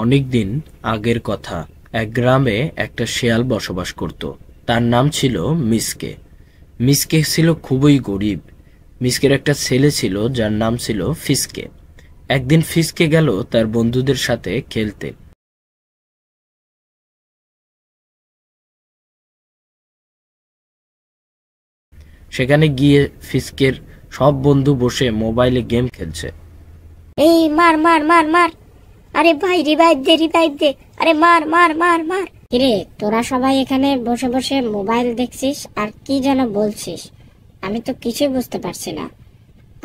অনেক দিন আগের কথা। এক গ্রামে একটা শেয়াল বসবাস করত। তার নাম ছিল মিসকে। মিসকে ছিল খুবই গরিব। মিসকের একটা ছেলে ছিল যার নাম ছিল ফিসকে। একদিন ফিসকে গেল তার বন্ধুদের সাথে খেলতে। সেখানে গিয়ে ফিসকের সব বন্ধু বসে মোবাইলে গেম খেলছে। এই মার মার মার মার, আরে ভাই রিভাইভ দে, আরে মার মার মার মার। কিরে, তোরা সবাই এখানে বসে বসে মোবাইল দেখছিস আর কি যেন বলছিস? আমি তো কিছুই বুঝতে পারছি না।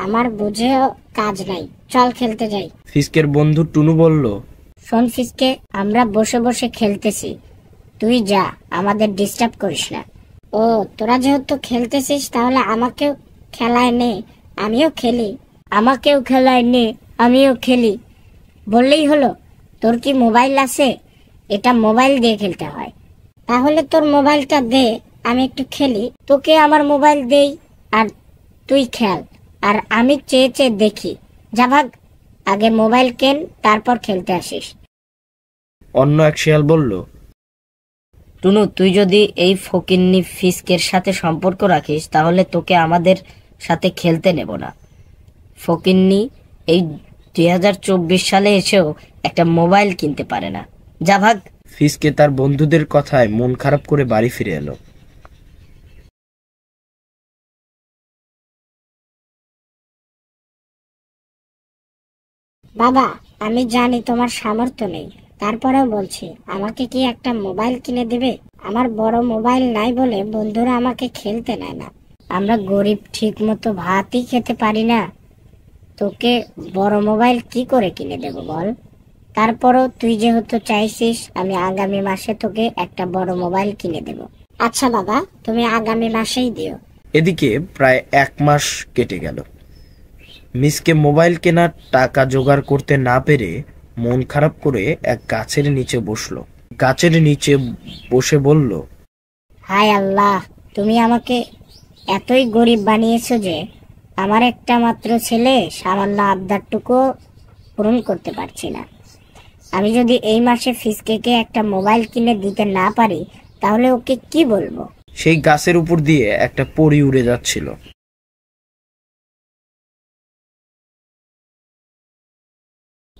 আমার বুঝেও কাজ নাই, চল খেলতে যাই। ফিসকের বন্ধু টুনু বলল, শোন ফিসকে, আমরা বসে বসে খেলতেছি, তুই যা, আমাদের ডিস্টার্ব করিস না। ও, তোরা যেহেতু খেলতেছিস তাহলে আমাকেও খেলায় নে, আমিও খেলি। আমাকেও খেলায় নে, আমিও খেলি বললেই হলো। তোর কি মোবাইল আছে? এটা মোবাইল দিয়ে খেলতে হয়। তাহলে তোর মোবাইলটা দে, আমি একটু খেলি। তোকে আমার মোবাইল দেই আর তুই খেল, আর আমি চেয়ে চেয়ে দেখি। যা ভাগ, আগে মোবাইল কেন, তারপর খেলতে আসিস। অন্য এক শেয়াল বলল, টুনু, তুই যদি এই ফকিন্নি ফিসকের সাথে সম্পর্ক রাখিস তাহলে তোকে আমাদের সাথে খেলতে নেব না। ফকিন্নি এই 2024 সালে এসেও একটা মোবাইল কিনতে পারে না। যা ভাগ। ফিসকে তার বন্ধুদের কথায় মন খারাপ করে বাড়ি ফিরে এলো। বাবা, আমি জানি তোমার সামর্থ্য নেই, তারপরেও বলছি, আমাকে কি একটা মোবাইল কিনে দেবে? আমার বড় মোবাইল নাই বলে বন্ধুরা আমাকে খেলতে নেয় না। আমরা গরিব, ঠিক মতো ভাতই খেতে পারি না, তোকে বড় মোবাইল কি করে কিনে দেব বল? তারপরও তুই যেহেতু চাইছিস, আমি আগামী মাসে তোকে একটা বড় মোবাইল কিনে দেব। আচ্ছা বাবা, তুমি আগামী মাসেই দিও। এদিকে প্রায় 1 মাস কেটে গেল। মিসকে মোবাইল কেনার টাকা জোগাড় করতে না পেরে মন খারাপ করে এক গাছের নিচে বসলো। গাছের নিচে বসে বলল, হায় আল্লাহ, তুমি আমাকে এতই গরিব বানিয়েছো যে আমার একটা মাত্র ছেলে সামান্য আবদারটুকু পূরণ করতে পারছি না। আমি যদি এই মাসে ফিসকেকে একটা মোবাইল কিনে দিতে না পারি তাহলে ওকে কি বলবো? সেই গাছের উপর দিয়ে একটা পরী উড়ে যাচ্ছিল।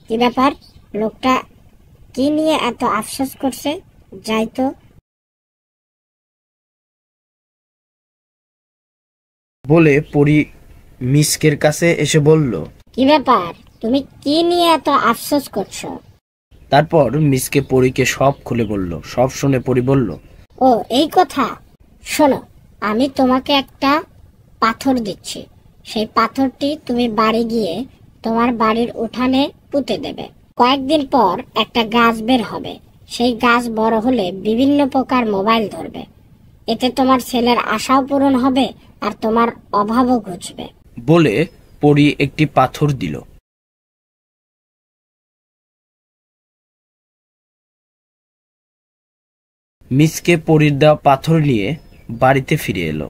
কি ব্যাপার, লোকটা কি নিয়ে এত আফসোস করছে? যাই তো। বলে পরী মিসকের কাছে এসে বলল, কি ব্যাপার, তুমি কি নিয়ে এত আফসোস করছো? তারপর মিসকে পরীকে সব খুলে বলল। সব শুনে পরী বলল, ও এই কথা, শোনো, আমি তোমাকে একটা পাথর দিচ্ছি। সেই পাথরটি তুমি বাড়ি গিয়ে তোমার বাড়ির উঠানে পুঁতে দেবে। কয়েকদিন পর একটা গাছ বের হবে। সেই গাছ বড় হলে বিভিন্ন প্রকার মোবাইল ধরবে। এতে তোমার ছেলের আশাও পূরণ হবে আর তোমার অভাবও ঘুচবে। বলে পরী একটি পাথর দিল। মিসকে পরীর দেওয়া পাথর নিয়ে বাড়িতে ফিরে এলো।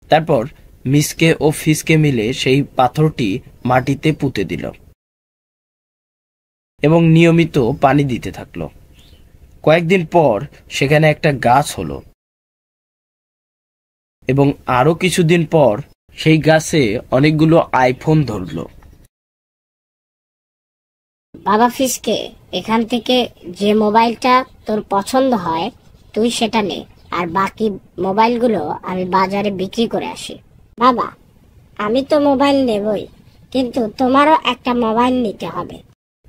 তারপর মিসকে ও ফিসকে মিলে সেই পাথরটি মাটিতে পুঁতে দিল এবং নিয়মিত পানি দিতে থাকলো। কয়েকদিন পর সেখানে একটা গাছ হলো এবং আরো কিছুদিন পর সেই গাছে অনেকগুলো আইফোন ধরলো। বাবা ফিসকে, এখান থেকে যে মোবাইলটা তোর পছন্দ হয় তুই সেটা নে, আর বাকি মোবাইলগুলো আমি বাজারে বিক্রি করে আসি। বাবা, আমি তো মোবাইল নেবই, কিন্তু তোমারও একটা মোবাইল নিতে হবে।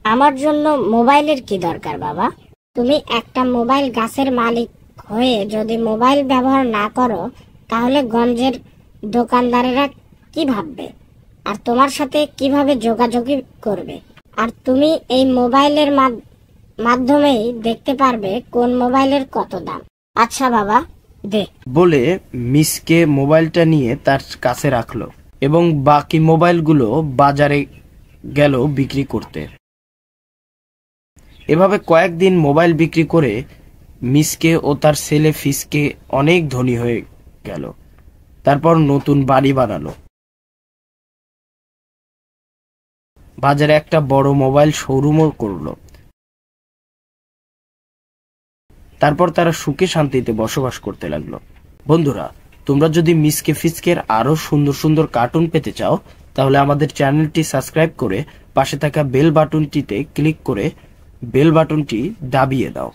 আমার জন্য মোবাইলের কি দরকার বাবা? তুমি একটা মোবাইল গাছের মালিক হয়ে যদি মোবাইল ব্যবহার না করো তাহলে গঞ্জের দোকানদারেরা কি ভাববে, আর তোমার সাথে কিভাবে যোগাযোগ করবে? আর তুমি এই মোবাইলের মাধ্যমেই দেখতে পারবে কোন মোবাইলের কত দাম। আচ্ছা বাবা, দে। বলে মিসকে মোবাইলটা নিয়ে তার কাছে রাখলো এবং বাকি মোবাইলগুলো বাজারে গেল বিক্রি করতে। এভাবে কয়েকদিন মোবাইল বিক্রি করে মিসকে ও তার ছেলে ফিসকে অনেক ধনী হয়ে গেল। তারপর নতুন বাড়ি বানালো। বাজারে একটা বড় মোবাইল শোরুমও করলো। তারপর তারা সুখে শান্তিতে বসবাস করতে লাগলো। বন্ধুরা, তোমরা যদি মিসকে ফিসকের আরো সুন্দর সুন্দর কার্টুন পেতে চাও, তাহলে আমাদের চ্যানেলটি সাবস্ক্রাইব করে পাশে থাকা বেল বাটনটিতে ক্লিক করে বেল বাটনটি দাবিয়ে দাও।